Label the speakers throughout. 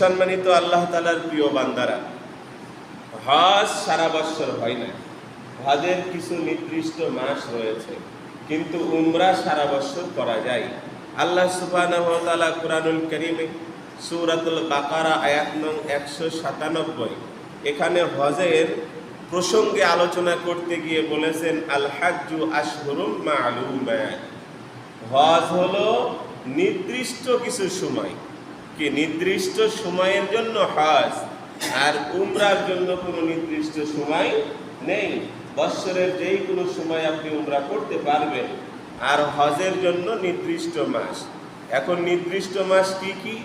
Speaker 1: সম্মানিত আল্লাহ তাআলার প্রিয় বান্দারা, হজ সারা বছর হয় না। হজের কিছু নির্দিষ্ট মাস রয়েছে, কিন্তু উমরা সারা বছর করা যায়। আল্লাহ সুবহানাহু ওয়া তাআলা কুরআনুল কারীমে সূরাতুল বাকারা আয়াত নং 197 এখানে হজের প্রসঙ্গে আলোচনা করতে গিয়ে বলেছেন, আল হাজ্জু আশহুরুম মা'লুমাত। হজ হলো নির্দিষ্ট কিছু সময়, কি নির্দিষ্ট সময়ের জন্য হজ, আর উমরার জন্য কোনো নির্দিষ্ট সময় নেই। বৎসরের যেই কোনো সময় আপনি উমরা করতে পারবেন, আর হজের জন্য নির্দিষ্ট মাস। এখন নির্দিষ্ট মাস কি কি?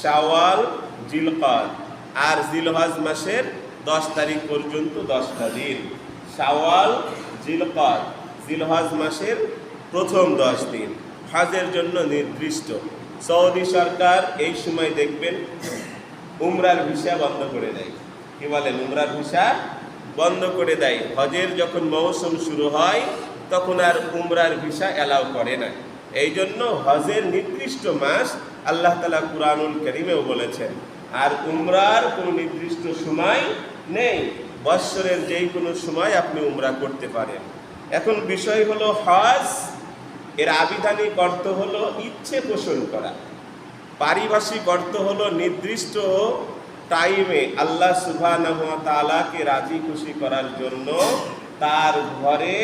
Speaker 1: শাওয়াল, জিলকদ আর জিলহজ মাসের 10 তারিখ পর্যন্ত 10টা দিন। শাওয়াল, জিলকদ, জিলহজ মাসের প্রথম 10 দিন হজের জন্য নির্দিষ্ট। সৌদি সরকার এই সময় দেখবেন উমরার ভিসা বন্ধ করে দেয়। কি বলেন? উমরার ভিসা বন্ধ করে দেয়। হজের যখন মৌসুম শুরু হয় তখন আর উমরার ভিসা অ্যালাউ করে না। এই জন্য হজের নির্দিষ্ট মাস আল্লাহ তাআলা কুরআনুল কারীমেও বলেছেন। আর উমরার কোনো নির্দিষ্ট সময় নেই, বৎসরের যেই কোনো সময় আপনি উমরা করতে পারেন। এখন বিষয় হলো হজ এর আবিধানিক অর্থ হলো ইচ্ছে পোষণ করা, পারিভাষিক অর্থ হলো নির্দিষ্ট টাইমে আল্লাহ সুবহানাহু ওয়া তাআলাকে রাজি খুশি করার জন্য তার ঘরে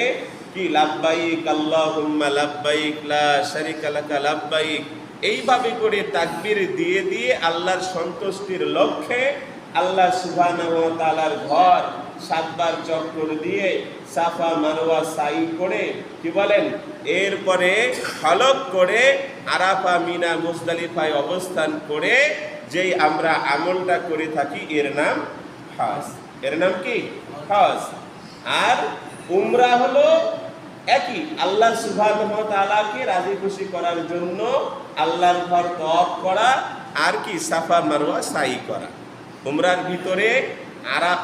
Speaker 1: কি লাব্বাইক আল্লাহুম্মা লাব্বাইক লা শারিকা লাকা লাব্বাইক এইভাবে করে তাকবীর দিয়ে দিয়ে আল্লাহর সন্তুষ্টির লক্ষ্যে আল্লাহ সুবহানাহু ওয়া তাআলার ঘর 7 বার চক্কর দিয়ে সাফা মারওয়া সাই করে কি বলেন, এরপরে হলক করে আরাফা মিনা মুজদালিফায় অবস্থান করে যেই আমরা আমলটা করে থাকি এর নাম হজ। এর নাম কি? হজ। আর উমরা হলো একই, আল্লাহ সুবহানাহু ওয়া তাআলাকে রাজি খুশি করার জন্য আল্লাহর ঘর তওয়াফ করা আর কি সাফা মারওয়া সাই করা। উমরার ভিতরে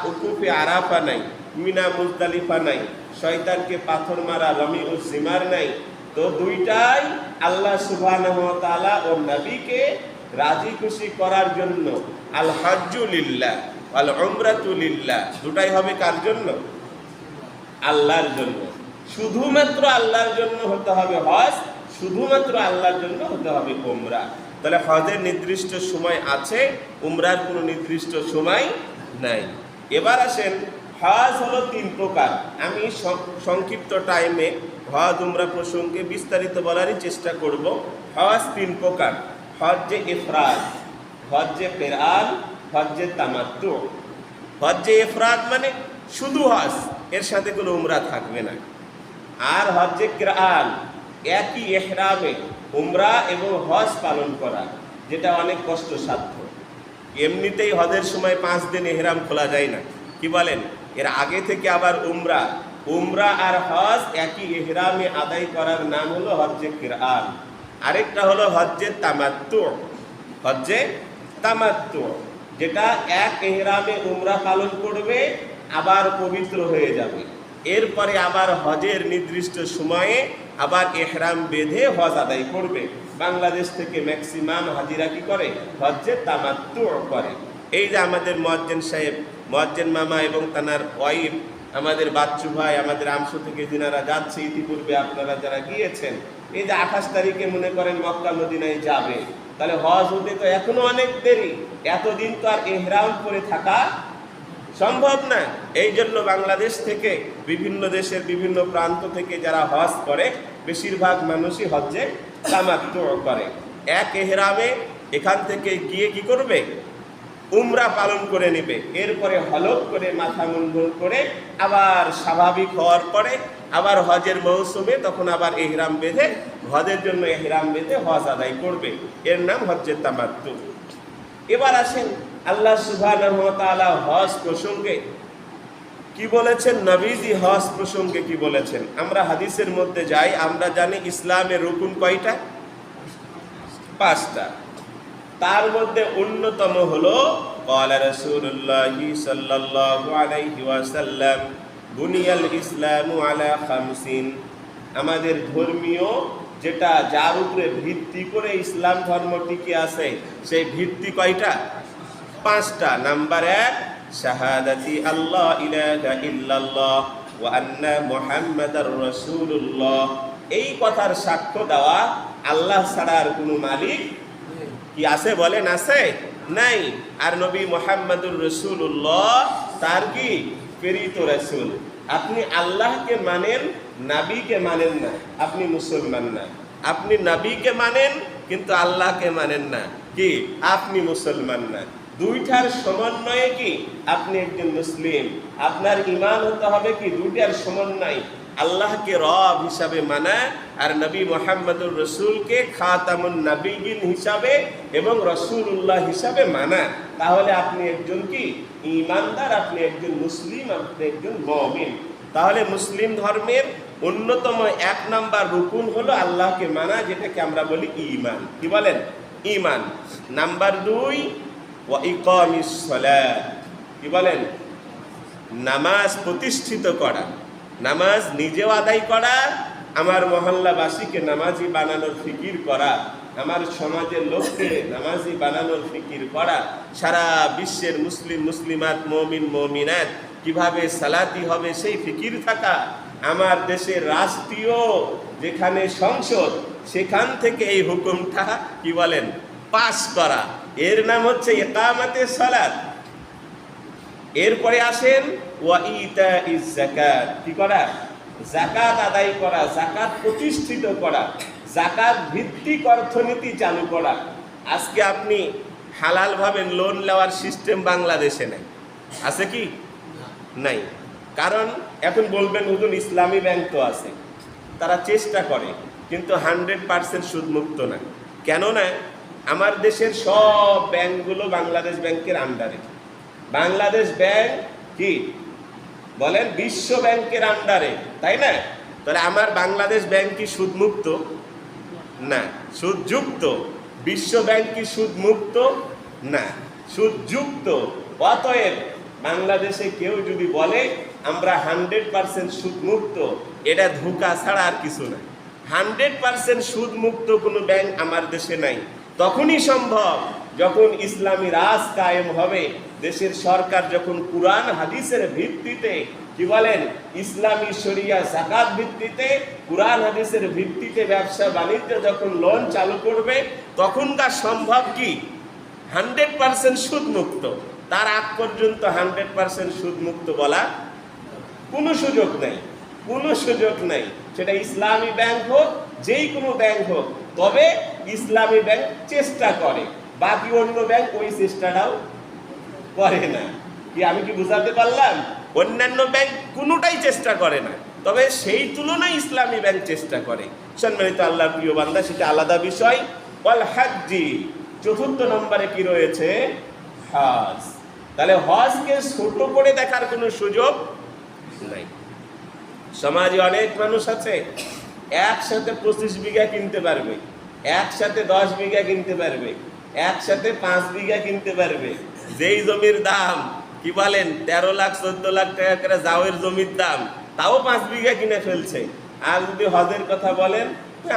Speaker 1: উকুফে আরাফা নাই, মিনা মুজদালিফা নাই, শয়তানকে পাথর মারা রমিউজ জিমার নাই। তো দুইটাই আল্লাহ সুবহানাহু ওয়া তাআলা ও নবীকে রাজি খুশি করার জন্য। আল হজ্জু লিল্লাহ ওয়াল উমরাতু লিল্লাহ, দুটাই হবে কার জন্য? আল্লাহর জন্য। শুধুমাত্র আল্লাহর জন্য হতে হবে হজ, শুধুমাত্র আল্লাহর জন্য হতে হবে উমরা। তাহলে হজের নির্দিষ্ট সময় আছে, উমরার কোনো নির্দিষ্ট সময় নাই। এবার আসেন, হজ হলো 3 প্রকার। আমি সংক্ষিপ্ত টাইমে হজ উমরা প্রসঙ্গে বিস্তারিত বলারই চেষ্টা করব। হজ 3 প্রকার: হজ্জে ইফরাদ, হজ্জে কিরান, হজ্জে তামাত্তু। হজ্জে ইফরাদ মানে শুধু হজ, এর সাথে কোনো উমরা থাকবে না। আর হজ্জে কিরান একই ইহরামে উমরা এবং হজ পালন করা, যেটা অনেক কষ্টসাধ্য। এমনিতেই হজের সময় 5 দিন ইহরাম খোলা যায় না, কি বলেন? এর আগে থেকে আবার উমরা আর হজ একই ইহরামে আদায় করার নাম হলো হজ্জে কিরান। আরেকটা হলো হজ্জে তামাত্তু। হজ্জে তামাত্তু যেটা এক ইহরামে উমরা পালন করবে, আবার পবিত্র হয়ে যাবে, এরপরে আবার হজের নির্দিষ্ট সময়ে আবার ইহরাম বেঁধে হজ আদায় করবে। বাংলাদেশ থেকে ম্যাক্সিমাম হাজিরা কি করে? হজ্জে তামাত্তু করে। এই যে আমাদের মুয়াজ্জিন সাহেব, মুয়াজ্জিন মামা এবং তানার ওয়াইফ, আমাদের বাচ্চু ভাই, আমাদের আমসু থেকে যিনারা যাচ্ছে, ইতিপূর্বে আপনারা যারা গিয়েছেন, এই যে 28 তারিখে মনে করেন মক্কা মদিনায় যাবে, তাহলে হজ হতে তো এখনো অনেক দেরি। এতদিন তো আর ইহরাম পরে থাকা সম্ভব না। এই জন্য বাংলাদেশ থেকে বিভিন্ন দেশের বিভিন্ন প্রান্ত থেকে যারা হজ করে, বেশিরভাগ মানুষই হজ্জে তামাত্তু করে। এক ইহরামে এখান থেকে গিয়ে কি করবে? উমরা পালন করে নেবে, এরপরে হলক করে মাথা মুন্ডন করে আবার স্বাভাবিক হওয়ার পরে আবার হজের মৌসুমে তখন আবার ইহরাম বেঁধে হজের জন্য ইহরাম বেঁধে হজ আদায় করবে। এর নাম হজ্জে তামাত্তু। এবার আসেন আল্লাহ সুবহানাহু ওয়া তাআলা হজ প্রসঙ্গে কি বলেছেন, নবীজি হজ প্রসঙ্গে কি বলেছেন। আমরা হাদিসের মধ্যে যাই, আমরা জানি ইসলামের রুকুন কয়টা? 5টা। তার মধ্যে অন্যতম হলো ক্বালা রাসূলুল্লাহ সাল্লাল্লাহু আলাইহি ওয়াসাল্লাম বুনিয়াল ইসলামু আলা 5। আমাদের ধর্মীয় যেটা, যার উপরে ভিত্তি করে ইসলাম ধর্ম টিকে আছে, সেই ভিত্তি কয়টা? পাঁচটা। নাম্বার এক, শাহাদাতি আল্লাহ ইলাহা ইল্লাল্লাহ ওয়া আন্না মুহাম্মাদার রাসূলুল্লাহ। এই কথার সাক্ষ্য দেওয়া আল্লাহ ছাড়া আর কোনো মালিক কি আছে বলেন? আছে? নাই। আর নবী মুহাম্মাদুর রাসূলুল্লাহ তার কি প্রেরিত রাসূল। আপনি আল্লাহকে মানেন, নবীকে মানেন না, আপনি মুসলমান না। আপনি নবীকে মানেন কিন্তু আল্লাহকে মানেন না, কি আপনি মুসলমান না। দুইটার সমন্বয়ে কি আপনি একজন মুসলিম। আপনার ঈমান হতে হবে কি দুইটার সমন্বয়, আল্লাহকে রব হিসাবে মানা আর নবী মুহাম্মদুর রাসূলকে খাতামুন নবিয়্যিন হিসাবে এবং রাসূলুল্লাহ হিসাবে মানা। তাহলে আপনি একজন কি ঈমানদার, আপনি একজন মুসলিম, আপনি একজন মুমিন। তাহলে মুসলিম ধর্মের অন্যতম এক নাম্বার রুকুন হলো আল্লাহকে মানা, যেটাকে আমরা বলি ঈমান। কি বলেন? ঈমান। নাম্বার দুই, ওয়া ইকামিস সালাত। কি বলেন? নামাজ প্রতিষ্ঠিত করা, নামাজ নিজেও আদায় করা, আমার মহল্লাবাসীকে নামাজি বানানোর ফিকির করা, আমার সমাজের লোককে নামাজি বানানোর ফিকির করা, সারা বিশ্বের মুসলিম মুসলিমাত মুমিন মুমিনাত কিভাবে সালাতি হবে সেই ফিকির থাকা, আমার দেশের রাষ্ট্রীয় যেখানে সংসদ সেখান থেকে এই হুকুমটা কি বলেন পাস করা, এর নাম হচ্ছে ইকামাতে সালাত। এরপরে আসেন ওয়া ইতাইজ যাকাত। কি করা? যাকাত আদায় করা, যাকাত প্রতিষ্ঠিত করা, যাকাত ভিত্তিক অর্থনীতি চালু করা। আজকে আপনি হালাল ভাবে লোন নেওয়ার সিস্টেম বাংলাদেশে নাই, আছে কি? নাই। কারণ এখন বলবেন হুজুর ইসলামী ব্যাংক তো আছে, তারা চেষ্টা করে কিন্তু 100% সুদমুক্ত না। কেন না? আমার দেশের সব ব্যাংকগুলো বাংলাদেশ ব্যাংকের আন্ডারে। বাংলাদেশ ব্যাংক কি বলেন বিশ্ব ব্যাংকের আন্ডারে, তাই না? তাহলে আমার বাংলাদেশ ব্যাংক কি সুদমুক্ত? না, সুদযুক্ত। বিশ্ব ব্যাংক কি সুদমুক্ত? না, সুদযুক্ত। অতএব বাংলাদেশে কেউ যদি বলে আমরা 100% সুদমুক্ত, এটা ধোঁকা ছাড়া আর কিছু না। 100% সুদমুক্ত কোনো ব্যাংক আমার দেশে নাই। তখনই সম্ভব যখন ইসলামী রাজ কায়েম হবে, দেশের সরকার যখন কুরআন হাদিসের ভিত্তিতে কি বলেন ইসলামী শরিয়া যাকাত ভিত্তিতে কুরআন হাদিসের ভিত্তিতে ব্যবসা বাণিজ্য যখন লোন চালু করবে, তখনকার সম্ভব কি 100% সুদমুক্ত। তার আগ পর্যন্ত 100% সুদমুক্ত বলা কোনো সুযোগ নেই, কোনো সুযোগ নেই। সেটা ইসলামী ব্যাংক হোক, যেই কোনো ব্যাংক হোক। তবে ইসলামী ব্যাংক চেষ্টা করে, বাকি অন্য ব্যাংক ওই চেষ্টাটাও করে না। কি আমি কি বুঝাতে পারলাম? অন্যান্য ব্যাংক কোনোটাই চেষ্টা করে না, তবে সেই তুলনায় ইসলামী ব্যাংক চেষ্টা করে। সম্মানিত আল্লাহর প্রিয় বান্দা, সেটা আলাদা বিষয়। ওয়াল হাজ্জি, চতুর্থ নম্বরে কি রয়েছে? হজ। তাহলে হজকে ছোট করে দেখার কোনো সুযোগ নাই। সমাজে অনেক মানুষ আছে একসাথে 25 বিঘা কিনতে পারবে, একসাথে 10 বিঘা কিনতে পারবে, একসাথে 5 বিঘা কিনতে পারবে। যেই জমির দাম কি বলেন 13 লাখ 14 লাখ টাকা করে জাওয়ের জমির দাম, তাও 5 বিঘা কিনে ফেলছে। আর যদি হজের কথা বলেন,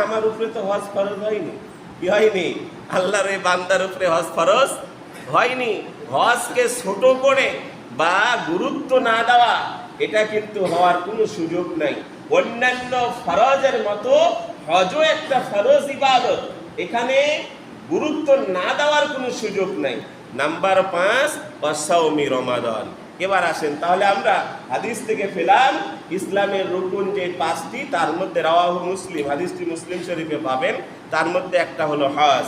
Speaker 1: আমার উপরে তো হজ ফরজ হয়নি। কি হয়নি? আল্লাহর এই বান্দার উপরে হজ ফরজ হয়নি। হজকে ছোট করে বা গুরুত্ব না দেওয়া, এটা কিন্তু হওয়ার কোনো সুযোগ নাই। অন্যান্য ফরজের মতো হজও একটা ফরজ ইবাদত, এখানে গুরুত্ব না দেওয়ার কোনো সুযোগ নাই। নাম্বার 5, ওয়াসাউমি রমাদান। এবার আসেন, তাহলে আমরা হাদিস থেকে পেলাম ইসলামের রুকুন যে 5টি, তার মধ্যে রাওয়াহু মুসলিম, হাদিসটি মুসলিম শরীফে পাবেন, তার মধ্যে একটা হলো হজ।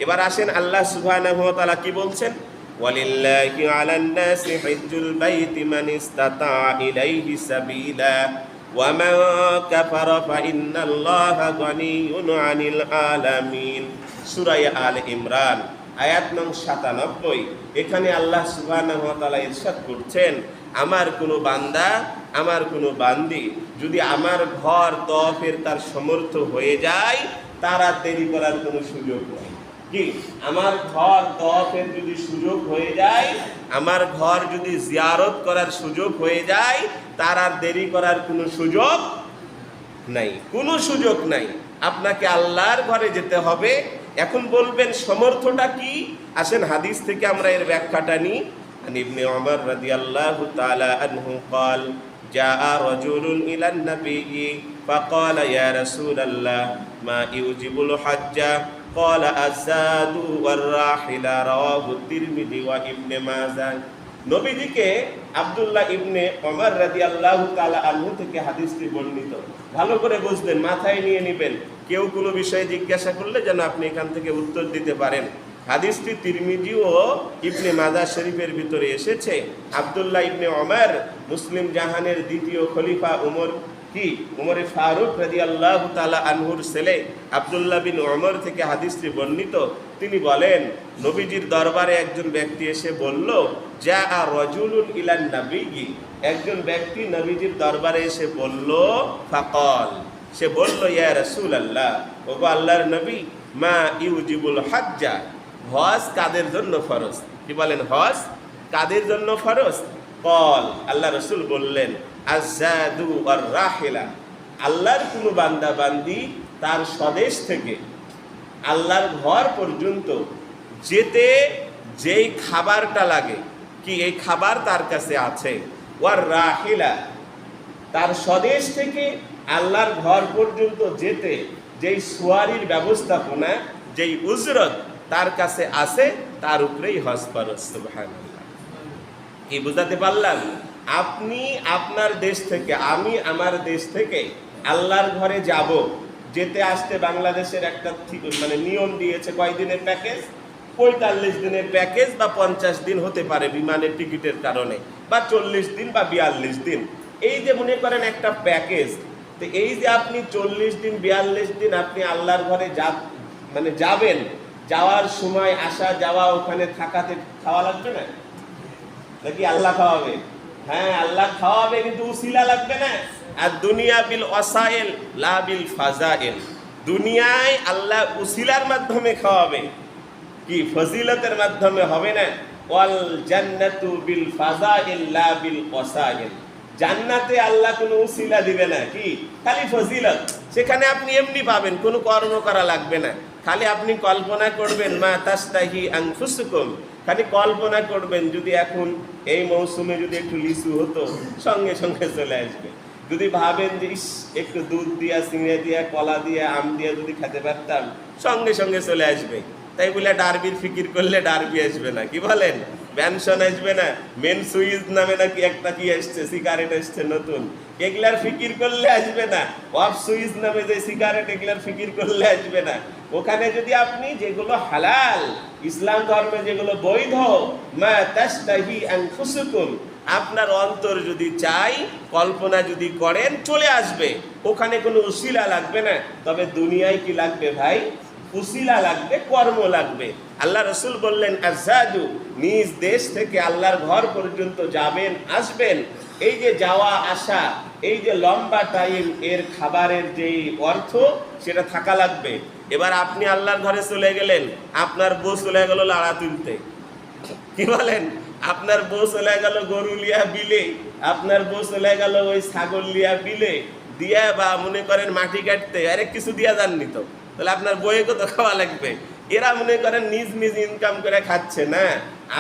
Speaker 1: এবার আসেন আল্লাহ সুবহানাহু ওয়া তাআলা কি বলছেন? ওয়ালিল্লাহি আলান নাসি হিজ্জুল বাইতি মান ইসতাতা ইলাইহি সাবিলা ওয়া মান কাফারা ফা ইন্নাল্লাহা গানিয়্যুন আনিল আলামিন। সূরা আলে ইমরান আয়াত নং 97। এখানে আল্লাহ সুবহানাহু ওয়া তাআলা ইরশাদ করছেন, আমার কোনো বান্দা, আমার কোনো বান্দি যদি আমার ঘর তওয়াফের তার সমর্থ হয়ে যায়, তার আর দেরি করার কোনো সুযোগ নেই। কি আমার ঘর তওয়াফের যদি সুযোগ হয়ে যায়, আমার ঘর যদি জিয়ারত করার সুযোগ হয়ে যায়, তার আর দেরি করার কোনো সুযোগ নাই, কোনো সুযোগ নাই। আপনাকে আল্লাহর ঘরে যেতে হবে এখন বলবেন সমর্থটা কি? আসেন হাদিস থেকে আমরা এর ব্যাখ্যাটা নিই। ইবনে ওমর রাদিয়াল্লাহু তাআলা আনহু قال جاء رجل إلى النبي فقال يا رسول الله ما يوجب الحج قال الزاد والراحلة رواه الترمذي وابن ماجه। নবীজিকে আব্দুল্লাহ ইবনে ওমর রাদিয়াল্লাহু তাআলা আনহু থেকে হাদিসটি বর্ণিত। ভালো করে বুঝবেন, মাথায় নিয়ে নেবেন, কেউ কোনো বিষয়ে জিজ্ঞাসা করলে যেন আপনি এখান থেকে উত্তর দিতে পারেন। হাদিসটি তিরমিজি ও ইবনে মাজাহ শরীফের ভিতরে এসেছে। আব্দুল্লাহ ইবনে ওমর মুসলিম জাহানের দ্বিতীয় খলিফা উমরে ফারুক রাদিয়াল্লাহু তাআলা আনহুর ছেলে আব্দুল্লাহ বিন ওমর থেকে হাদিসটি বর্ণিত। তিনি বলেন, নবীজির দরবারে একজন ব্যক্তি এসে বলল, যা রাজুলুন ইলান নবী, একজন ব্যক্তি নবীজির দরবারে এসে বলল, ফাকাল, সে বলল, ইয়া রাসূলুল্লাহ, ওগো আল্লাহর নবী, মা ইউজিবুল হজ্জা, হজ কাদের জন্য ফরজ? কি বলেন, হজ কাদের জন্য ফরজ? কল, আল্লাহ রসুল বললেন, আযাদু ওয়ার রাহিলা, আল্লাহর কোনো বান্দা বান্দি তার স্বদেশ থেকে আল্লাহর ঘর পর্যন্ত যেতে যেই খাবারটা লাগে, কি এই খাবার তার কাছে আছে, ওয়ার রাহিলা, তার স্বদেশ থেকে আল্লাহর ঘর পর্যন্ত যেতে যেই সোয়ারির ব্যবস্থাপনা, যেই উজরত তার কাছে আছে, তার উপরেই হজ ফরজ। সুবহানাল্লাহ। কি বুঝাতে পারলাম? আপনি আপনার দেশ থেকে, আমি আমার দেশ থেকে আল্লাহর ঘরে যাব, যেতে আসতে বাংলাদেশের একটা মানে নিয়ম দিয়েছে, কয়দিনের প্যাকেজ? 45 দিনের প্যাকেজ বা 50 দিন হতে পারে বিমানের টিকিটের কারণে, বা 40 দিন বা 42 দিন। এই যে মনে করেন একটা প্যাকেজ, তো এই যে আপনি 40 দিন 42 দিন আপনি আল্লাহর ঘরে মানে যাবেন, যাওয়ার সময় আসা যাওয়া ওখানে থাকাতে খাওয়া লাগবে না নাকি আল্লাহ খাওয়াবে? হ্যাঁ, আল্লাহ খাওয়াবে, কিন্তু উসিলা লাগবে না। আর দুনিয়া বিল ওয়াসাইল লা বিল ফাজাইল, দুনিয়ায় আল্লাহ উসিলার মাধ্যমে খাওয়াবে, কি ফজিলতের মাধ্যমে হবে না। ওয়াল জান্নাতু বিল ফাজাইল লা বিল ওয়াসাইল, জান্নাতে আল্লাহ কোনো উসিলা দিবে না, কি খালি ফজিলত। সেখানে আপনি এমনি পাবেন, কোনো কর্ম করা লাগবে না, খালি আপনি কল্পনা করবেন, মা তাস্তাহি আনফুসুকুম, খালি কল্পনা করবেন, যদি এখন এই মৌসুমে যদি একটু লিচু হতো, সঙ্গে সঙ্গে চলে আসবে। যদি ভাবেন যে ইস, একটু দুধ দিয়া, চিংড়ি দিয়া, কলা দিয়া, আম দিয়া যদি খেতে পারতাম, সঙ্গে সঙ্গে চলে আসবে। তাই বলে ডারবির ফিকির করলে ডারবি আসবে না, কি বলেন? পেনশন আসবে না, মেন সুইজ নামে নাকি একটা কি আসছে, সিগারেট আসছে নতুন, এগুলার ফিকির করলে আসবে না। অফ সুইজ নামে যে সিগারেট, এগুলার ফিকির করলে আসবে না। ওখানে যদি আপনি যেগুলো হালাল, ইসলাম ধর্মে যেগুলো বৈধ, মা তাস্তাহি আনফুসুকুম, আপনার অন্তর যদি চাই, কল্পনা যদি করেন, চলে আসবে। ওখানে কোনো উসিলা লাগবে না। তবে দুনিয়ায় কি লাগবে ভাই? উসিলা লাগবে, কর্ম লাগবে। আল্লাহ রসুল বললেন, আযাদু, নিজ দেশ থেকে আল্লাহর ঘর পর্যন্ত যাবেন, আসবেন, এই যে যাওয়া আসা, এই যে লম্বা টাইম, এর খাবারের যেই অর্থ, সেটা থাকা লাগবে। এবার আপনি আল্লাহর ঘরে চলে গেলেন, আপনার বউ চলে গেল লাড়া তুলতে, কি বলেন? আপনার বউ চলে গেল গরু লিয়া বিলে, আপনার বউ চলে গেল ওই ছাগল লিয়া বিলে দিয়া, বা মনে করেন মাটি কাটতে, আরেক কিছু দিয়া যাননি তো, তাহলে আপনার বইয়ে কত খাওয়া লাগবে? এরা মনে করেন নিজ নিজ ইনকাম করে খাচ্ছে না।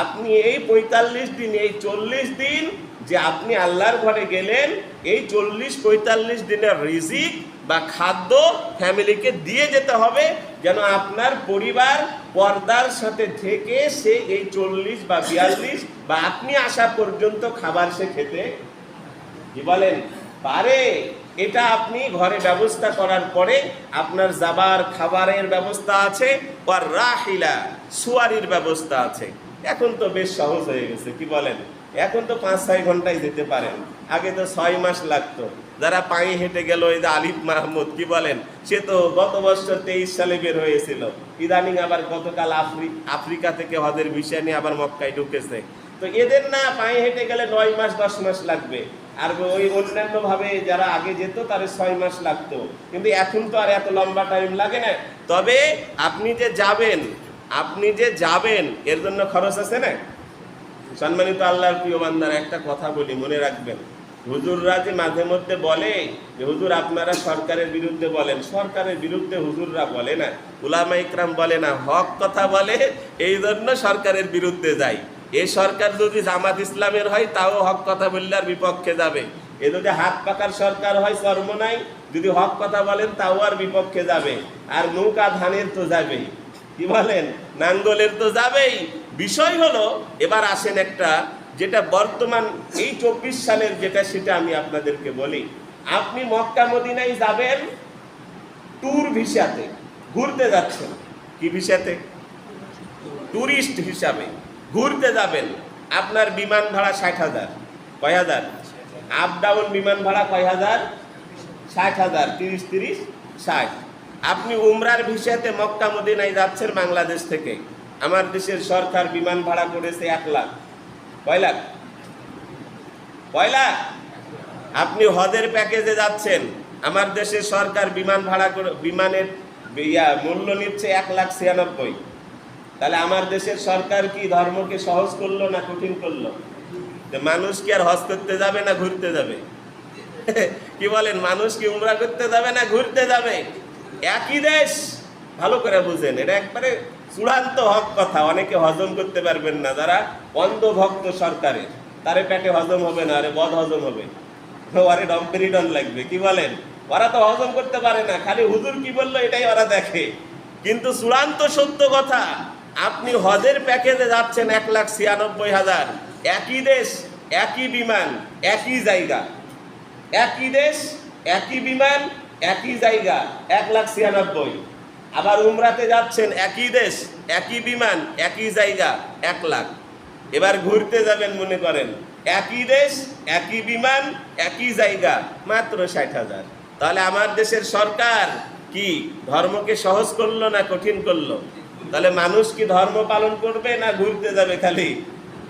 Speaker 1: আপনি এই 45 দিন, এই 40 দিন যে আপনি আল্লাহর ঘরে গেলেন, এই 40-45 দিনের রিজিক বা খাদ্য ফ্যামিলিকে দিয়ে যেতে হবে, যেন আপনার পরিবার পর্দার সাথে থেকে সে এই 40 বা 42 বা আপনি আসা পর্যন্ত খাবার সে খেতে, কি বলেন, পারে। এটা আপনি ঘরে ব্যবস্থা করার পরে আপনার যাবার খাবারের ব্যবস্থা আছে, আর রাহিলা, সুয়ারির ব্যবস্থা আছে। এখন তো বেশ সহজ হয়ে গেছে, কি বলেন? এখন তো 5-6 ঘন্টায় যেতে পারেন, আগে তো 6 মাস লাগতো। যারা পায়ে হেঁটে গেল, এই যে আলিফ মাহমুদ, কি বলেন, সে তো গত বছর 23 সালে বের হয়েছিল, ইদানিং আবার গতকাল আফ্রিকা থেকে হজের ভিসা নিয়ে আবার মক্কায় ঢুকেছে। তো এদের না পায়ে হেঁটে গেলে 9 মাস 10 মাস লাগবে, আর ওই অন্যান্য ভাবে যারা আগে যেত তার 6 মাস লাগতো। কিন্তু এখন তো আর এত লম্বা টাইম লাগে না। তবে আপনি যে যাবেন, এর জন্য খরচ আছে না। সম্মানিত আল্লাহর প্রিয় বান্দারা, একটা কথা বলি, মনে রাখবেন, হুজুররা যে মাঝে মধ্যে বলে যে হুজুর আপনারা সরকারের বিরুদ্ধে বলেন, সরকারের বিরুদ্ধে হুজুররা বলে না, উলামা ইকরাম বলে না, হক কথা বলে, এই জন্য সরকারের বিরুদ্ধে যায়। এই সরকার যদি জামাত ইসলামের হয় তাও হক কথা বললে আর বিপক্ষে যাবে। এ যদি হাত পাকার সরকার হয় চর্ম নাই, যদি হক কথা বলেন তাও আর বিপক্ষে যাবে। আর নৌকা ধানের তো যাবেই, কি বলেন, নাঙ্গলের তো যাবেই। বিষয় হলো, এবার আসেন একটা যেটা বর্তমান এই 24 সালের যেটা, সেটা আমি আপনাদেরকে বলি। আপনি মক্কা মদিনায় যাবেন ট্যুর ভিসাতে, ঘুরতে যাচ্ছেন। কি ভিসাতে? ট্যুরিস্ট হিসাবে ঘুরতে যাবেন। আপনার বিমান ভাড়া 60,000। কয় হাজার? আপ ডাউন বিমান ভাড়া কয় হাজার? 60,000। 30 60। আপনি উমরার ভিসাতে মক্কা মদিনায় যাচ্ছেন বাংলাদেশ থেকে। আমার দেশের সরকার বিমান ভাড়া করেছে 1 লাখ। কয় লাখ? কয় লাখ? আপনি হজের প্যাকেজে যাচ্ছেন, আমার দেশের সরকার বিমান ভাড়া করে, বিমানের মূল্য নিচ্ছে 1,96,000। তাহলে আমার দেশের সরকার কি ধর্মকে সহজ করলো না কঠিন করলো? যে মানুষ কি আর হজ করতে যাবে না ঘুরতে যাবে? কি বলেন, মানুষ কি উমরা করতে যাবে না ঘুরতে যাবে? একই দেশ। ভালো করে বুঝেন, এটা একবারে চূড়ান্ত হক কথা। অনেকে হজম করতে পারবেন না, যারা অন্ধভক্ত সরকারের, তারে পেটে হজম হবে না, আরে বদ হজম হবে, আরে ডম্পেরিডন লাগবে। কি বলেন, ওরা তো হজম করতে পারে না, খালি হুজুর কি বললো এটাই ওরা দেখে। কিন্তু চূড়ান্ত সত্য কথা, আপনি হজের প্যাকেজে যাচ্ছেন 1,96,000। একই দেশ, একই বিমান, একই জায়গা। একই দেশ, একই বিমান, একই জায়গা, 1,96,000। আবার উমরাতে যাচ্ছেন, একই দেশ, একই বিমান, একই জায়গা, 1 লাখ। এবার ঘুরতে যাবেন, মনে করেন একই দেশ, একই বিমান, একই জায়গা, মাত্র 60,000। তাহলে আমার দেশের সরকার কি ধর্মকে সহজ করলো না কঠিন করলো? তাহলে মানুষ কি ধর্ম পালন করবে না ঘুরতে যাবে খালি?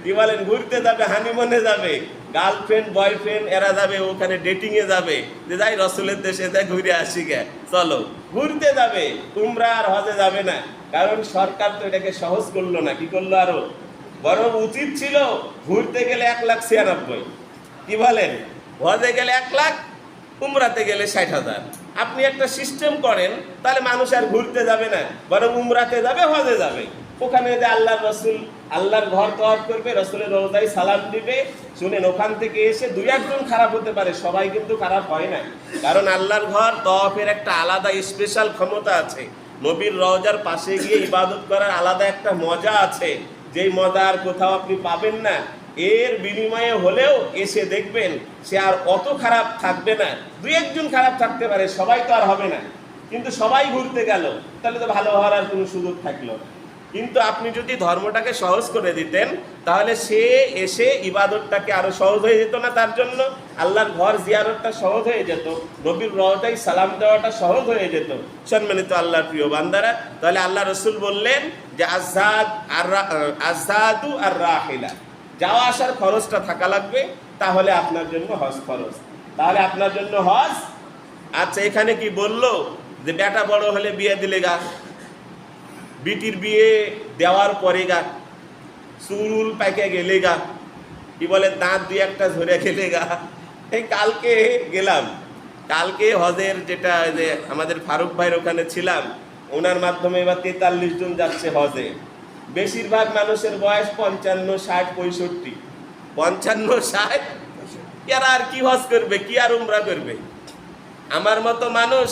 Speaker 1: কি বলেন, ঘুরতে যাবে, হানিমুনে যাবে, গার্লফ্রেন্ড বয়ফ্রেন্ড এরা যাবে, ওখানে ডেটিং এ যাবে, যে যাই রসুলের দেশে যাই ঘুরে আসি গে, চলো ঘুরতে যাবে। উমরা আর হজে যাবে না, কারণ সরকার তো এটাকে সহজ করলো না। কি করলো আরো? বরং উচিত ছিল ঘুরতে গেলে 1,96,000। কি বলেন, হজে গেলে 1 লাখ, উমরাতে গেলে 60,000। আপনি একটা সিস্টেম করেন, তাহলে মানুষ আর ঘুরতে যাবে না, বরং উমরাতে যাবে, হজে যাবে। ওখানে যে আল্লাহর রসুল আল্লাহর ঘর তওয়াফ করবে, রসুলের রওজায় সালাম দিবে। শুনেন, ওখান থেকে এসে 2-1 জন খারাপ হতে পারে, সবাই কিন্তু খারাপ হয় না। কারণ আল্লাহর ঘর তওয়াফের একটা আলাদা স্পেশাল ক্ষমতা আছে। নবীর রওজার পাশে গিয়ে ইবাদত করার আলাদা একটা মজা আছে, যেই মজা আর কোথাও আপনি পাবেন না। এর বিনিময়ে হলেও এসে দেখবেন সে আর অত খারাপ থাকবে না। 2-1 জন খারাপ থাকতে পারে, সবাই তো আর হবে না। কিন্তু সবাই ঘুরতে গেল, তাহলে তো ভালো হওয়ার আর কোনো সুযোগ থাকলো না। কিন্তু আপনি যদি ধর্মটাকে সহজ করে দিতেন, তাহলে সে এসে ইবাদতটাকে আরো সহজ হয়ে যেত না? তার জন্য আল্লাহর ঘর জিয়ারতটা সহজ হয়ে যেত, নবীর রওজায় সালাম দেওয়াটা সহজ হয়ে যেত। সম্মানিত আল্লাহর প্রিয় বান্দারা, তাহলে আল্লাহ রসুল বললেন যে আযাদু আর রাহিলা, যাওয়া আসার খরচটা থাকা লাগবে, তাহলে আপনার জন্য হজ খরচ, তাহলে আপনার জন্য হজ। আচ্ছা, এখানে কি বললো যে বেটা বড় হলে বিয়ে দিলে গা, বিটির বিয়ে দেওয়ার পরে গা, চুল পাকে গেলে গা, কি বলে দাঁত 2-1টা ঝরে গেলে গা। এই কালকে গেলাম, কালকে হজের যেটা যে আমাদের ফারুক ভাইয়ের ওখানে ছিলাম, ওনার মাধ্যমে এবার 43 জন যাচ্ছে হজে। বেশিরভাগ মানুষের বয়স 55, 60, 65। 55, 60, এরা আর কি হজ করবে, কি আর উমরা করবে? আমার মতো মানুষ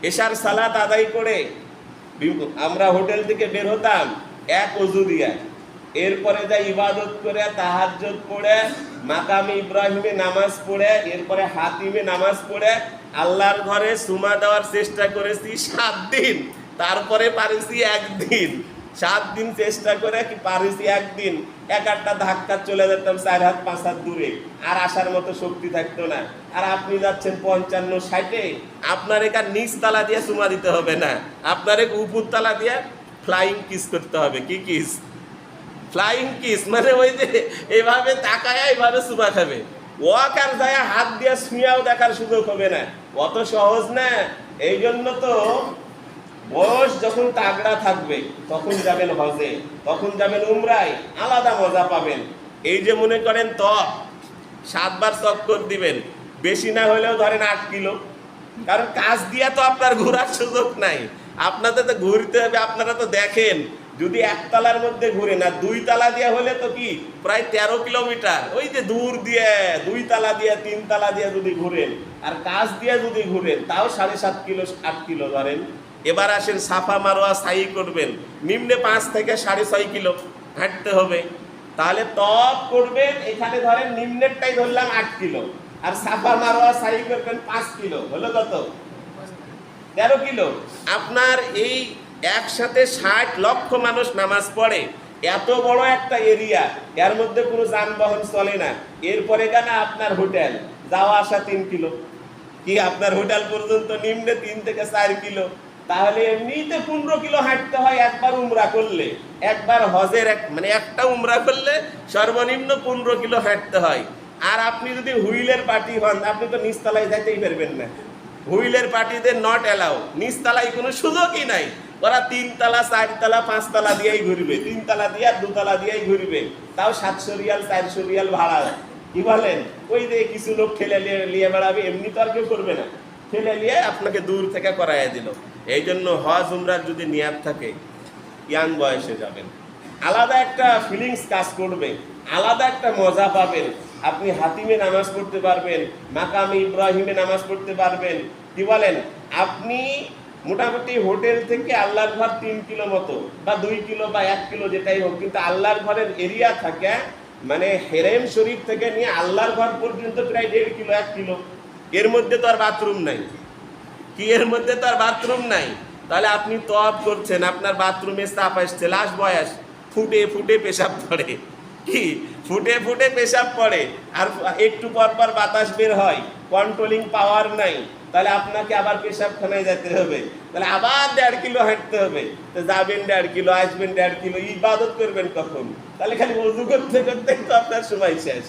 Speaker 1: এশার সালাত আদায় করে আমরা হোটেল থেকে বের হতাম 1 ওযু দিয়া, এরপরে যা ইবাদত করে, তাহাজ্জুদ পড়ে, মাকামে ইব্রাহিমে নামাজ পড়ে, এরপরে হাতিমে নামাজ পড়ে আল্লাহর ঘরে সুমা দেওয়ার চেষ্টা করেছি 7 দিন, তারপরে পারেছি 1 দিন। 7 দিন চেষ্টা করে কি পারেছি 1 দিন। 1-1টা ধাক্কা চলে যেতাম 4 হাত 5 হাত দূরে, আর আসার মতো শক্তি থাকতো না। আর আপনি যাচ্ছেন 55, 60, আপনার এখান নিচ তালা দিয়ে চুমা দিতে হবে না, আপনার এক উপর তালা দিয়ে ফ্লাইং কিস করতে হবে। কি কিস? ফ্লাইং কিস, মানে ওই যে এইভাবে তাকায় এইভাবে চুমা খাবে। ওয়াক আর যায় হাত দিয়ে শুয়াও দেখার সুযোগ হবে না, অত সহজ না। এই জন্য তো বয়স যখন তাগড়া থাকবে তখন যাবেন হজে, তখন যাবেন উমরায়, আলাদা মজা পাবেন। এই যে মনে করেন ত্বক, 7 বার চক্কর দিবেন, বেশি না হলেও ধরেন 8 কিলো। কারণ কাজ দিয়া তো আপনার ঘোরার সুযোগ নাই, আপনাদের তো ঘুরতে হবে। আপনারা তো দেখেন, যদি একতলার মধ্যে ঘুরে না 2 তালা দিয়া হলে তো কি প্রায় 13 কিলোমিটার। ওই যে দূর দিয়ে 2 তালা দিয়ে 3 তালা দিয়ে যদি ঘুরেন আর কাজ দিয়ে যদি ঘুরেন তাও 7.5 কিলো 8 কিলো ধরেন। এবার আসেন সাফা মারোয়া সাই করবেন, নিম্নে 5 থেকে 6.5 কিলো হাঁটতে হবে। তাহলে তপ করবেন, এখানে ধরেন নিম্নেরটাই ধরলাম 8 কিলো, আর সাফা মারোয়া সাই করবেন 5 কিলো, হলো কত? 13 কিলো। আপনার এই একসাথে 60 লক্ষ মানুষ নামাজ পড়ে, এত বড় একটা এরিয়া, এর মধ্যে কোনো যানবাহন চলে না। এরপরে কেন আপনার হোটেল যাওয়া আসা 3 কিলো, কি আপনার হোটেল পর্যন্ত নিম্নে 3 থেকে 4 কিলো। তাহলে এমনিতে 15 কিলো হাঁটতে হয় একবার উমরা করলে। একবার হজের মানে একটা উমরা করলে সর্বনিম্ন 15 কিলো হাঁটতে হয়। আর আপনি যদি হুইলের পার্টি হন, আপনি তো নিচতলায় যাইতেই পারবেন না। হুইলের পার্টিদের নট অ্যালাউ, নিচতলায় কোনো সুযোগই নাই। ওরা 3 তালা 4 তালা 5 তালা দিয়েই ঘুরবে, 3 তালা দিয়ে 2 তালা দিয়েই ঘুরবে, তাও 700 রিয়াল 400 রিয়াল ভাড়া। কি বলেন? ওই যে কিছু লোক ঠেলে নিয়ে বেড়াবে, এমনি তো আর কেউ করবে না, ঠেলে নিয়ে আপনাকে দূর থেকে করাইয়া দিল। এই জন্য হজ উমরার যদি নিয়াত থাকে, ইয়াং বয়সে যাবেন, আলাদা একটা ফিলিংস কাজ করবে, আলাদা একটা মজা পাবেন। আপনি হাতিমে নামাজ পড়তে পারবেন, মাকামে ইব্রাহিমে নামাজ পড়তে পারবেন। কি বলেন? আপনি মোটামুটি হোটেল থেকে আল্লাহর ঘর 3 কিলো মতো বা 2 কিলো বা 1 কিলো যেটাই হোক, কিন্তু আল্লাহর ঘরের এরিয়া থাকে, মানে হেরেম শরীফ থেকে নিয়ে আল্লাহর ঘর পর্যন্ত প্রায় 1.5 কিলো 1 কিলো। এর মধ্যে তো আর বাথরুম নাই। কি এর মধ্যে তো আর বাথরুম নাই? তাহলে আপনি তওয়াব করছেন, আপনার বাথরুমে চাপ আসছে, লাস্ট বয়স, ফুটে ফুটে পেশাব পড়ে। কি ফুটে ফুটে পেশাব পড়ে, আর একটু পর পর বাতাস বের হয়, কন্ট্রোলিং পাওয়ার নাই। তাহলে আপনাকে আবার পেশাবখানায় যেতে হবে, তাহলে আবার 1.5 কিলো হাঁটতে হবে। তো যাবেন 1.5 কিলো, আসবেন 1.5 কিলো, ইবাদত করবেন কখন? তাহলে খালি ওযু করতে করতে তো আপনার সময় শেষ।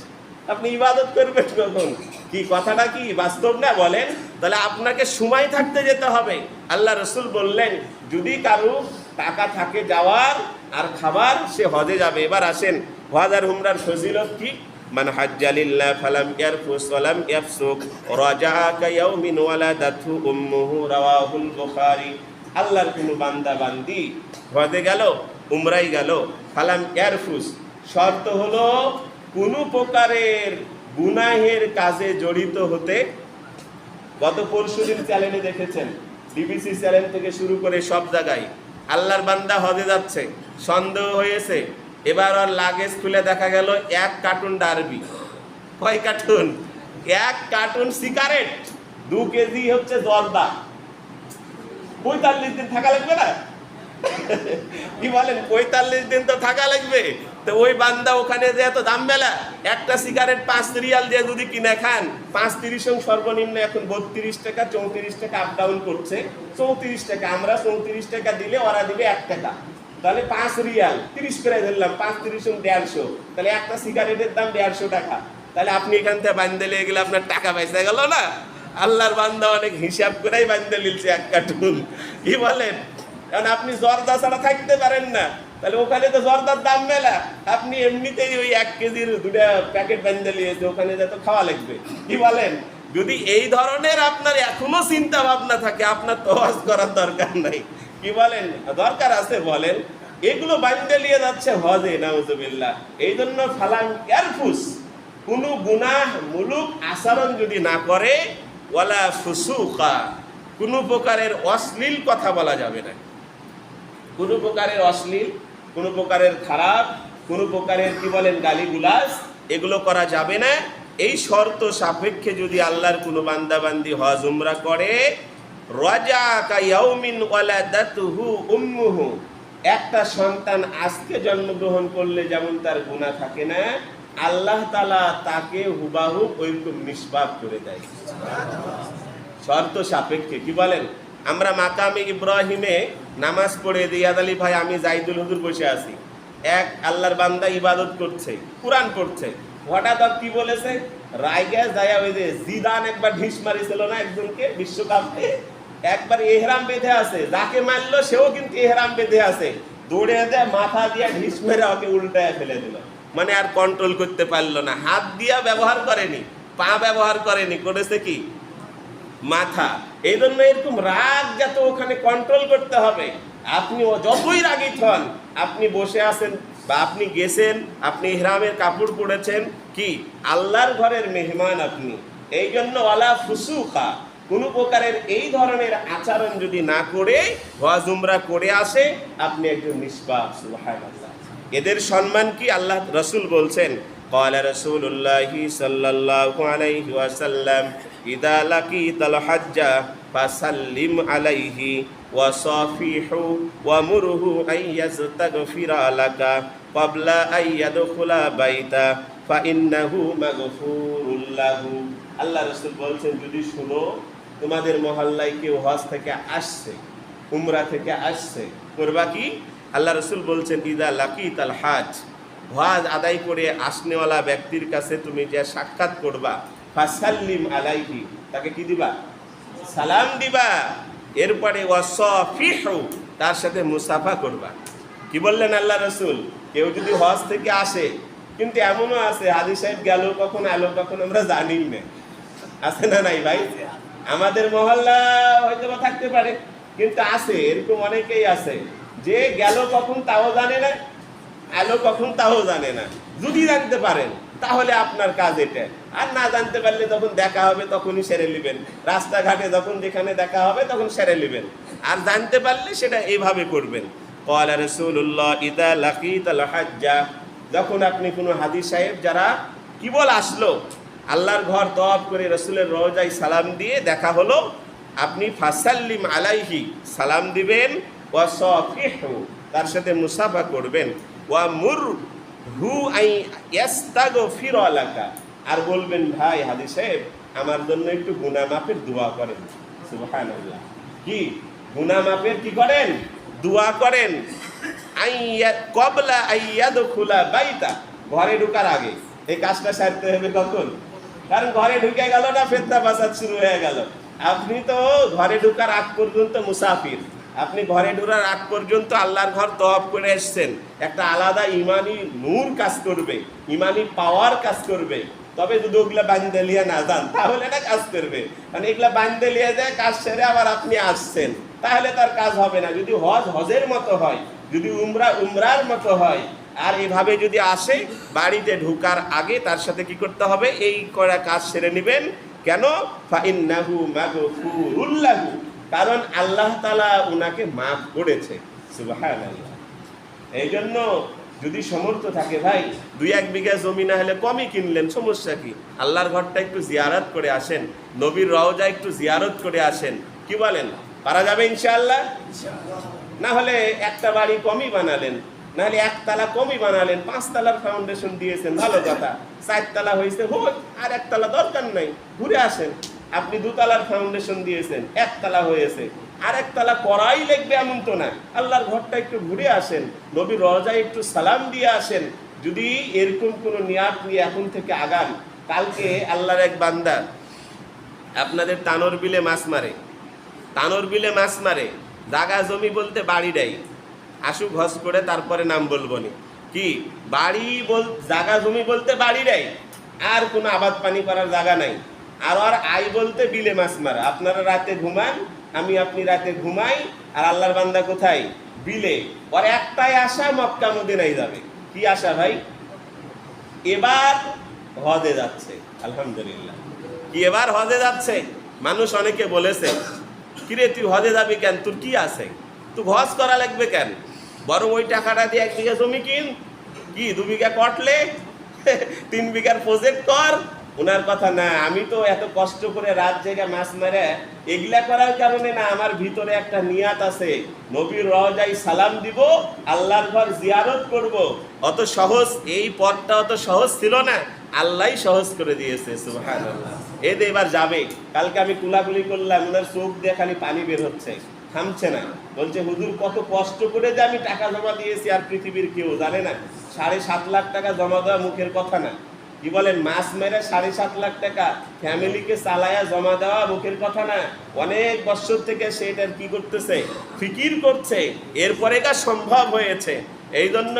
Speaker 1: আপনি ইবাদত করবেন কখন? কি কথাটা কি বাস্তব না বলেন? তাহলে আপনাকে সময় থাকতে যেতে হবে। আল্লাহ রসুল বললেন, যদি কারো টাকা থাকে যাওয়ার আর খাবার, সে হজে যাবে। এবার আসেন হজ আর উমরার ফজিলত কি? মান হাজ্জা লিল্লাহ ফালাম ইয়ারফুস ওয়ালাম ইয়াফসুক রাজাআ কায়াউমিন ওয়ালাদাতহু উম্মুহু, রাওয়াহুল বুখারী। আল্লাহর কোনো বান্দা বান্দি হজে গেল, উমরাই গেল, ফালাম ইয়ারফুস, শর্ত হলো কোনো প্রকারের গুনাহের কাজে জড়িত হতে। গত পরশুদিন চ্যানেলে দেখেছেন, বিবিসি চ্যানেল থেকে শুরু করে সব জায়গায় আল্লাহর বান্দা হজে যাচ্ছে, সন্দেহ হয়েছে। এবার ওর লাগেজ খুলে দেখা গেল 1 কার্টুন ডার্বি। কয় কার্টুন? 1 কার্টুন সিগারেট, 2 কেজি হচ্ছে জর্দা। 45 দিন থাকা লাগবে না? কি বলেন? 45 দিন তো থাকা লাগবে। তো ওই বান্দা ওখানে যে এত দাম মেলা, একটা সিগারেট 5 রিয়াল দিয়ে যদি কিনে খান, 5-30 সর্বনিম্ন এখন 32 টাকা 34 টাকা আপ ডাউন করছে। 34 টাকা, আমরা 34 টাকা দিলে ওরা দিবে 1 টাকা, তাহলে 5 রিয়াল 30 করে ধরলাম, 5-30 150, তাহলে একটা সিগারেটের দাম 150 টাকা। তাহলে আপনি এখান থেকে বান্ধে লিয়ে গেলে আপনার টাকা পয়সা গেল না? আল্লাহর বান্দা অনেক হিসাব করেই বান্ধে নিচ্ছে 1 কার্টুন। কি বলেন? কারণ আপনি জর্দা ছাড়া থাকতে পারেন না, তাহলে ওখানে তো জর্দার দাম মেলা, আপনি এমনিতেই ওই 1 কেজির 2টা প্যাকেট বান্ধে নিয়েছে, ওখানে যা তো খাওয়া লাগবে। কি বলেন? যদি এই ধরনের আপনার এখনো চিন্তা ভাবনা থাকে, আপনার তো হজ করার দরকার নাই। কি বলেন? দরকার আছে বলেন? এগুলো বান্ধে নিয়ে যাচ্ছে হজে, নাউজুবিল্লাহ। এই জন্য ফালাম ইয়ারফুস, কোনো গুনাহ মুলুক আচরণ যদি না করে, ওয়ালা ফুসুকা, কোনো প্রকারের অশ্লীল কথা বলা যাবে না। কোনো প্রকারের অশ্লীল, কোনো প্রকারের খারাপ, কোনো প্রকারের কি বলেন গালিগুলাজ, এগুলো করা যাবে না। এই শর্ত সাপেক্ষে যদি আল্লাহর কোনো বান্দাবান্দি হজ উমরা করে, রাজা কায়াউমিন ওয়ালাদাতুহু উম্মুহু, একটা সন্তান আজকে জন্মগ্রহণ করলে যেমন তার গুনাহ থাকে না, আল্লাহ তাআলা তাকে হুবাহু ওইরকম নিষ্পাপ করে দেয়। শর্ত সাপেক্ষে। কি বলেন? আমরা মাকামে ইব্রাহিমে নামাজ পড়ে, রিয়াদ আলী ভাই, আমি জাইদুল হুজুর বসে আছি, এক আল্লাহর বান্দা ইবাদত করছে, কুরআন পড়ছে, হঠাৎ কি বলেছে? রায়গা যায়, ওই যে জিদান একবার ঢিস মারিছিল না একজনকে বিশ্বকাপে, একবার এহরাম বেঁধে আছে, যাকে মারলো সেও কিন্তু এহরাম বেঁধে আছে, দৌড়ে দেয়, মাথা দিয়ে ঢিস মেরে ওকে উল্টায় ফেলে দিল। মানে আর কন্ট্রোল করতে পারলো না, হাত দিয়া ব্যবহার করেনি, পা ব্যবহার করেনি, করেছে কি মাথা। এই জন্য এরকম রাগ যাতে ওখানে কন্ট্রোল করতে হবে। আপনি যতই রাগী হন, আপনি বসে আছেন বা আপনি গেছেন, আপনি ইহরামের কাপড় পরেছেন, কি আল্লাহর ঘরের মেহমান আপনি। এই জন্য ওয়ালা ফুসুকা, কোনো প্রকারের এই ধরনের আচরণ যদি না করে হজ উমরা করে আসে, আপনি একজন নিষ্পাপ। সুবহানাল্লাহ। এদের সম্মান কি আল্লাহ রাসূল বলছেন, قال رسول الله صلى الله عليه وسلم إذا لقيت الحج فسلم عليه وصافحه ومره أن يستغفر لك قبل أن يدخل بيته فإنه مغفور له। আল্লাহ রাসূল বলছেন, যদি শুনো তোমাদের মহল্লায় কেউ হজ থেকে আসছে, উমরা থেকে আসছে, করবা কি? আল্লাহ রাসূল বলছেন, ইদা লাকিতাল হজ, হজ আদায় করে আসনেওয়ালা ব্যক্তির কাছে তুমি যে সাক্ষাৎ করবা, ফাসাল্লিম আলাইহি, তাকে কি দিবা? সালাম দিবা। এরপরে ওয়াসাফিহু, তার সাথে মুসাফা করবা। কি বললেন আল্লাহ রাসূল? কেউ যদি হজ থেকে আসে, কিন্তু এমনও আছে হাজী সাহেব গেল কখন এলো কখন আমরা জানি না, আছে না নাই ভাই? আমাদের মহল্লা হয়তো বা থাকতে পারে, কিন্তু আছে এরকম অনেকেই আছে যে গেল কখন তাও জানে না, এলো কখন তাও জানে না। যদি জানতে পারেন তাহলে আপনার কাজ এটা, আর না জানতে পারলে যখন দেখা হবে তখনই সেরে নেবেন, রাস্তাঘাটে যখন যেখানে দেখা হবে তখন সেরে নেবেন, আর জানতে পারলে সেটা এইভাবে করবেন। ক্বালা রাসূলুল্লাহ ইদা লাকিতাল হাজ্জা, যখন আপনি কোনো হাজী সাহেব যারা কেবল আসলো, আল্লাহর ঘর তওয়াফ করে রাসূলের রওজায় সালাম দিয়ে দেখা হলো, আপনি ফাসাল্লিম আলাইহি, সালাম দিবেন, ওয়া সাফিহু, তার সাথে মুসাফা করবেন, ওয়া মুরহু আই ইয়াস্তাগফির লাকা, আর বলবেন ভাই হাজী সাহেব আমার জন্য একটু গুনাহ মাফের দোয়া করেন। সুবহানাল্লাহ। কি গুনাহ মাফের কি করেন? দোয়া করেন। ক্বাবলা আইয়াদখুলা বাইতা, ঘরে ঢোকার আগে এই কাজটা সারতে হবে কখন? কারণ ঘরে ঢুকে গেল না, ফিতনা ফাসাদ শুরু হয়ে গেল। আপনি তো ঘরে ঢোকার আগ পর্যন্ত মুসাফির, আপনি ঘরে ঢোকার আগ পর্যন্ত আল্লাহর ঘর তওয়াফ করে এসেছেন, একটা আলাদা ইমানি নূর কাজ করবে, ইমানি পাওয়ার কাজ করবে। তবে যদি ওগুলা বান্ধে লিয়ে না যান তাহলে না কাজ করবে, মানে এগুলা বান্ধে লিয়ে যায় কাজ সেরে আবার আপনি আসছেন, তাহলে তার কাজ হবে না। যদি হজ হজের মতো হয়, যদি উমরা উমরার মতো হয়, আর এভাবে যদি আসে, বাড়িতে ঢোকার আগে তার সাথে কি করতে হবে? এই করা কাজ সেরে নেবেন। কেন? ফাইন্নাহু মাগফুরুল লাহু, কারণ আল্লাহ তাআলা উনাকে মাফ করেছে। সুবহানাল্লাহ। এই জন্য যদি সমর্থ থাকে ভাই, 2-1 বিঘা জমি না হলে কমই কিনলেন, সমস্যা কি? আল্লাহর ঘরটা একটু জিয়ারত করে আসেন, নবীর রওজা একটু জিয়ারত করে আসেন। কি বলেন? পারা যাবে ইনশাআল্লাহ? না হলে একটা বাড়ি কমই বানালেন, না হলে একতলা কমই বানালেন, 5 তলার ফাউন্ডেশন দিয়েছেন, ভালো কথা, 4 তলা হয়েছে, হোক, আর একতলা দরকার নাই, ঘুরে আসেন। আপনি 2 তলার ফাউন্ডেশন দিয়েছেন, 1 তলা হয়েছে, আর একতলা করাই লাগবে এমন তো না। আল্লাহর ঘরটা একটু ঘুরে আসেন, নবীর রওজায় একটু সালাম দিয়ে আসেন। যদি এরকম কোনো নিয়াত নিয়ে এখন থেকে আগান, কালকে আল্লাহর এক বান্দা আপনাদের তানোর বিলে মাছ মারে, তানোর বিলে মাছ মারে, জাগা জমি বলতে বাড়ি দেয়, আসুক হজ করে তারপরে নাম বলবো নি, কি বাড়ি জাগা জমি বলতে বাড়ি দেয়, আর কোনো আবাদ পানি করার জায়গা নাই, আর আই বলতে বিলে মাছ মারা। আপনারা রাতে ঘুমান, আমি আপনি রাতে ঘুমাই, আর আল্লাহর বান্দা কোথায়? বিলে। ওর একটাই আশা, মক্কা মদিনায় যাবে। কি আশা ভাই? এবার হজে যাচ্ছে, আলহামদুলিল্লাহ। কি এবার হজে যাচ্ছে? মানুষ অনেকে বলেছে, কিরে তুই হজে যাবি কেন, তোর কি আছে, তুই হজ করা লাগবে কেন? বরং ওই টাকাটা দিয়ে 1 বিঘা জমি কিন, কি 2 বিঘা কটলে 3 বিঘার প্রজেক্ট কর। ওনার কথা না, আমি তো এত কষ্ট করে রাত জেগে মাছ মেরে এগুলা করার কারণে না, আমার ভিতরে একটা নিয়াত আছে, নবীর রওজায় সালাম দিব, আল্লাহর ঘর জিয়ারত করব। অত সহজ, এই পথটা অত সহজ ছিল না, আল্লাহই সহজ করে দিয়েছে। সুবহানাল্লাহ। এই যে এবার যাবে, কালকে আমি কুলাকুলি করলাম, ওনার চোখ দিয়ে খালি পানি বের হচ্ছে, থামছে না। বলছে হুজুর কত কষ্ট করে যে আমি টাকা জমা দিয়েছি, আর পৃথিবীর কেউ জানে না। 7.5 লাখ টাকা জমা দেওয়া মুখের কথা না। কি বলেন? মাছ মেরে 7.5 লাখ টাকা ফ্যামিলিকে চালায়া জমা দেওয়া মুখের কথা না। অনেক বছর থেকে সেটার কি করতেছে, ফিকির করছে, এরপরে কা সম্ভব হয়েছে। এই জন্য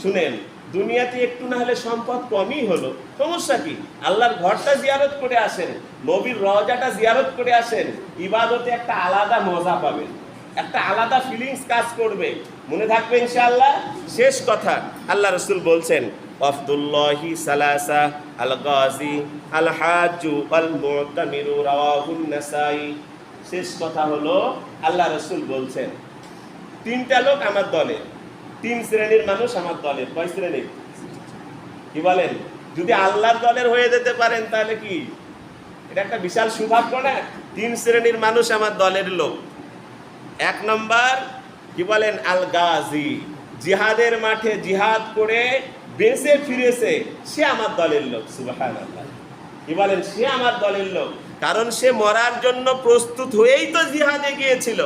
Speaker 1: শুনেন, দুনিয়াতে একটু না হলে সম্পদ কমই হলো, সমস্যা কি? আল্লাহর ঘরটা জিয়ারত করে আসেন, নবীর রওজাটা জিয়ারত করে আসেন, ইবাদতে একটা আলাদা মজা পাবেন, একটা আলাদা ফিলিংস কাজ করবে, মনে থাকবে ইনশাআল্লাহ। শেষ কথা, আল্লাহ রসুল বলছেন আফদুল্লাহি সালাসা আল গাজি আল হাজু আল মুতামিরু রাওয়াহুন নাসাই। শেষ কথা হলো আল্লাহ রসুল বলছেন তিনটা লোক আমার দলে, তিন শ্রেণীর মানুষ আমার দলের। কয় শ্রেণী? কি বলেন? যদি আল্লাহর দলের হয়ে যেতে পারেন তাহলে কি এটা একটা বিশাল সৌভাগ্য না? তিন শ্রেণীর মানুষ আমার দলের লোক। এক নম্বর কি বলেন? আল গাজী, জিহাদের মাঠে জিহাদ করে বেঁচে ফিরেছে, সে আমার দলের লোক। সুবহানাল্লাহ। কি বলেন? সে আমার দলের লোক, কারণ সে মরার জন্য প্রস্তুত হয়েই তো জিহাদে গিয়েছিল,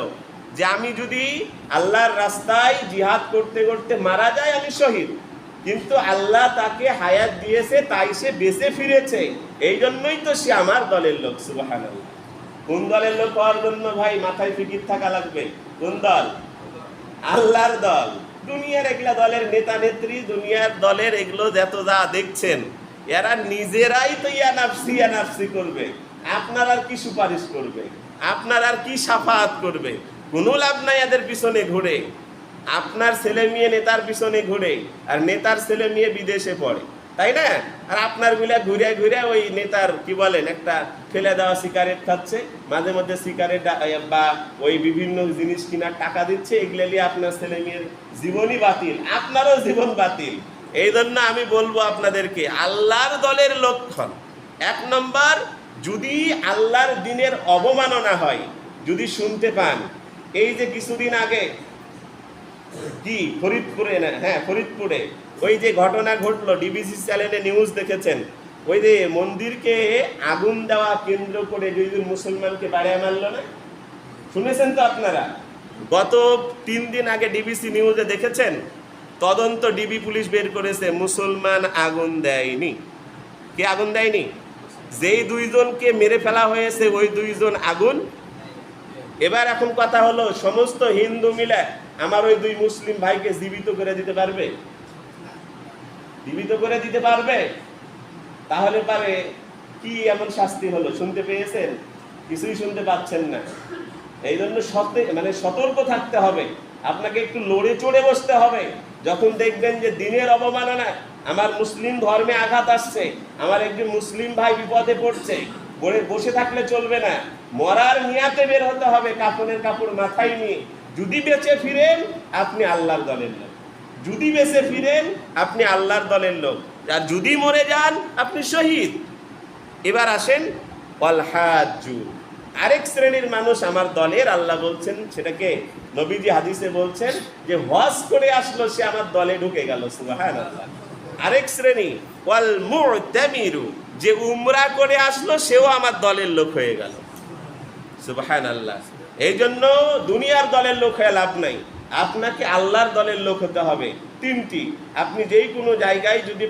Speaker 1: যে আমি যদি আল্লাহর রাস্তায় জিহাদ করতে করতে মারা যায় আমি শহীদ, কিন্তু আল্লাহ তাকে হায়াত দিয়েছে তাই সে বেঁচে ফিরেছে, এই জন্যই তো সে আমার দলের লোক। সুবহানাল্লাহ। কোন দলের লোক হওয়ার জন্য ভাই মাথায় ফিকির থাকা লাগবে? কোন দল? আল্লাহর দল। দুনিয়ার এগুলা দলের নেতা নেত্রী, দুনিয়ার দলের এগুলো যত যা দেখছেন, এরা নিজেরাই তো ইয়ানাফসি করবে। আপনার আর কি সুপারিশ করবে? আপনার আর কি সাফাত করবে? কোনো লাভ নাই এদের পিছনে ঘুরে। আপনার ছেলে মেয়ে নেতার পিছনে ঘুরে, আর নেতার ছেলে মেয়ে বিদেশে পড়ে, তাই না? আর আপনার গুলা ঘুরে ঘুরে ওই নেতার কি বলেন একটা ফেলে দেওয়া সিগারেট খাচ্ছে, মাঝে মধ্যে সিগারেট বা ওই বিভিন্ন জিনিস কিনার টাকা দিচ্ছে, এগুলো নিয়ে আপনার ছেলে মেয়ের জীবনই বাতিল, আপনারও জীবন বাতিল। এই জন্য আমি বলবো আপনাদেরকে, আল্লাহর দলের লক্ষণ এক নম্বর, যদি আল্লাহর দিনের অবমাননা হয়, যদি শুনতে পান, এই যে কিছুদিন আগে কি ফরিদপুরে, না হ্যাঁ ফরিদপুরে ওই যে ঘটনা ঘটলো, ডিবিসি চ্যানেলে নিউজ দেখেছেন, ওই যে মন্দিরকে আগুন দেওয়া কেন্দ্র করে দুইজন মুসলমানকে বাড়িয়ে মারলো না? শুনেছেন তো আপনারা? গত 3 দিন আগে ডিবিসি নিউজে দেখেছেন, তদন্ত ডিবি পুলিশ বের করেছে, মুসলমান আগুন দেয়নি। কে আগুন দেয়নি? যেই দুইজনকে মেরে ফেলা হয়েছে ওই দুইজন আগুন। এবার এখন কথা হলো, সমস্ত হিন্দু মিলে আমার ওই দুই মুসলিম ভাইকে জীবিত করে দিতে পারবে? জীবিত করে দিতে পারবে? তাহলে পারে কি এমন শাস্তি হলো? শুনতে পেয়েছেন? কিছুই শুনতে পাচ্ছেন না। এই জন্য সতর্ক থাকতে হবে, আপনাকে একটু লড়ে চড়ে বসতে হবে। যখন দেখবেন যে দিনের অবমাননা, আমার মুসলিম ধর্মে আঘাত আসছে, আমার একজন মুসলিম ভাই বিপদে পড়ছে, বসে থাকলে চলবে না, মরার নিয়াতে বের হতে হবে, কাফনের কাপড় মাথায় নিয়ে। যদি বেঁচে ফিরেন আপনি আল্লাহর দলের লোক, যদি বেঁচে ফিরেন আপনি আল্লাহর দলের লোক, আর যদি মরে যান আপনি শহীদ। এবার আসেন ওয়াল হাজ্জু, আরেক শ্রেণীর মানুষ আমার দলের, আল্লাহ বলছেন সেটাকে, নবীজি হাদিসে বলছেন যে হজ করে আসলো সে আমার দলে ঢুকে গেল। সুবহানাল্লাহ। আরেক শ্রেণী ওয়াল মুতামিরু, যে উমরা করে আসলো সেও আমার দলের লোক হয়ে গেল। সুবহানাল্লাহ। এই জন্য দুনিয়ার দলের লোক হয়ে লাভ নাই, আপনাকে আল্লাহর দলের লোক হতে হবে। তিনটি, আপনি যেই কোনো জায়গায় যদি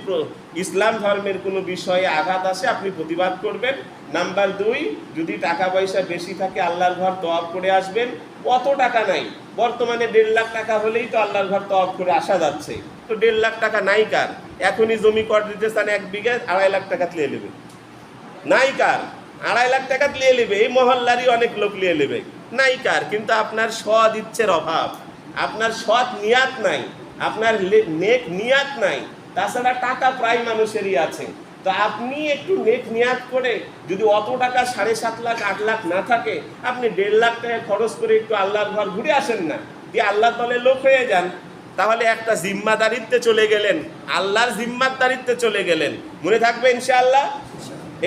Speaker 1: ইসলাম ধর্মের কোনো বিষয়ে আঘাত আসে আপনি প্রতিবাদ করবেন। নাম্বার 2, যদি টাকা পয়সা বেশি থাকে আল্লাহর ঘর তওয়াব করে আসবেন। কত টাকা নাই, বর্তমানে 1.5 লাখ টাকা হলেই তো আল্লাহর ঘর তওয়াব করে আসা যাচ্ছে, তো 1.5 লাখ টাকা নাই কার? এখনই জমি কর দিতে চান 1 বিঘে, 2.5 লাখ টাকা লিয়ে নেবে, নাই কার? 2.5 লাখ টাকা লিয়ে নেবে, এই মহল্লারই অনেক লোক লিয়ে নেবে, নাই কার? কিন্তু আপনার সৎ ইচ্ছের অভাব, আপনার সৎ নিয়াত নাই, আপনার নেক নিয়াত নাই। তাছাড়া টাকা প্রায় মানুষেরই আছে, তো আপনি একটু নেক নিয়াত করে, যদি অত টাকা 7.5 লাখ 8 লাখ না থাকে, আপনি 1.5 লাখ টাকা খরচ করে একটু আল্লাহর ঘর ঘুরে আসেন না, দিয়ে আল্লাহর দলের লোক হয়ে যান। তাহলে একটা জিম্মাদারিত্বে চলে গেলেন, আল্লাহর জিম্মাদারিত্বে চলে গেলেন। মনে থাকবে ইনশাআল্লাহ।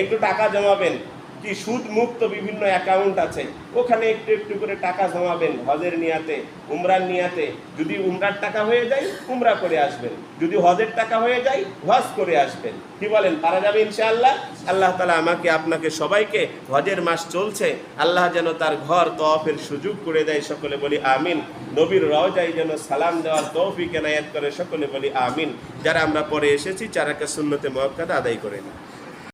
Speaker 1: একটু টাকা জমাবেন, কি সুদ মুক্ত বিভিন্ন অ্যাকাউন্ট আছে, ওখানে একটু একটু করে টাকা জমাবেন হজের নিয়াতে, উমরার নিয়াতে। যদি উমরার টাকা হয়ে যায় উমরা করে আসবেন, যদি হজের টাকা হয়ে যায় হজ করে আসবেন। কি বলেন, পারা যাবে ইনশাআল্লাহ? আল্লাহ তাআলা আমাকে আপনাকে সবাইকে, হজের মাস চলছে, আল্লাহ যেন তার ঘর তওয়াফের সুযোগ করে দেয়, সকলে বলি আমিন। নবীর রওজায় যেন সালাম দেওয়ার তৌফিক এনায়েত করে, সকলে বলি আমিন। যারা আমরা পরে এসেছি 4 রাকাত সুন্নতে মুআক্কাদা আদায় করে নিই।